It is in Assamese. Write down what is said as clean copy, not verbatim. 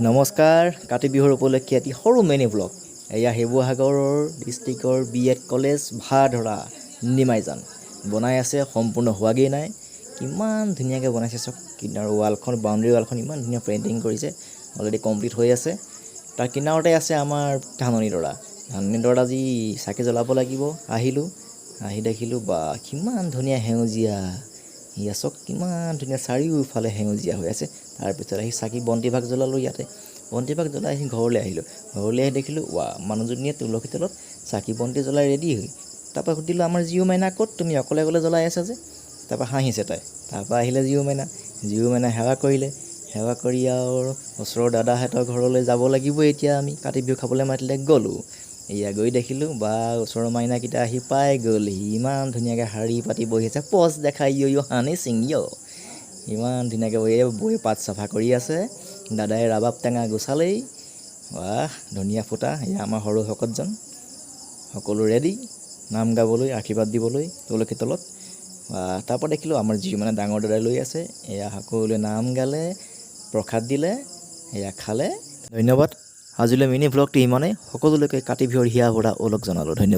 নমস্কাৰ কাতি বিহুৰ উপলক্ষে এটি সৰু মিনি ব্লগ এয়া শিৱসাগৰৰ ডিষ্ট্ৰিক্টৰ বিএড কলেজ ভাড়াধৰা নিমাইজান বনাই আছে সম্পূৰ্ণ হোৱাগৈ নাই কিমান ধুনীয়াকৈ বনাইছে চব কিনাৰ ৱালখন বাউণ্ডেৰী ৱালখন ইমান ধুনীয়া পেইণ্টিং কৰিছে অলৰেডি কমপ্লিট হৈ আছে তাৰ কিনাৰতে আছে আমাৰ ধাননি ডৰা আজি চাকি জ্বলাব লাগিব আহি দেখিলোঁ বা কিমান ধুনীয়া সেউজীয়া ইয়া চক কিমান ধুনীয়া চাৰিওফালে সেউজীয়া হৈ আছে তাৰপিছত আহি চাকি বন্তিভাগ জ্বলালোঁ ইয়াতে বন্তিভাগ জ্বলাই আহি ঘৰলৈ আহিলোঁ ঘৰলৈ আহি দেখিলোঁ মানুহজনীয়ে তুলসী তলত চাকি বন্তি জ্বলাই ৰেডি হৈ তাৰপৰা সুধিলোঁ আমাৰ জিউ মাইনা ক'ত তুমি অকলে জ্বলাই আছা যে তাৰপৰা হাঁহিছে তাই তাৰপৰা আহিলে জিউ মাইনা সেৱা কৰিলে সেৱা কৰি আৰু ওচৰৰ দাদাহঁতৰ ঘৰলৈ যাব লাগিব এতিয়া আমি কাতি বিহু খাবলৈ মাতিলে গ'লোঁ এয়া গৈ দেখিলোঁ বা ওচৰৰ মাইনাকেইটা আহি পাই গ'লহি ইমান ধুনীয়াকৈ শাৰী পাতি বহি আছে পজ দেখাই হানি চিঙিয় ইমান ধুনীয়াকৈ বহি পাত চাফা কৰি আছে দাদাই ৰাবাব টেঙা গুচালেই বাহ ধুনীয়া ফুটা এয়া আমাৰ সৰু ভকতজন সকলো ৰেডি নাম গাবলৈ আশীৰ্বাদ দিবলৈ তুলসী তলত তাৰপৰা দেখিলোঁ আমাৰ যি মানে ডাঙৰ দাদাই লৈ আছে এয়া সকলোৱে নাম গালে প্ৰসাদ দিলে এয়া খালে ধন্যবাদ আজিলৈ মিনি ভ্লগটো ইমানেই সকলোলৈকে কাতি বিহুৰ হিয়া ভৰা ওলগ জনালোঁ ধন্যবাদ।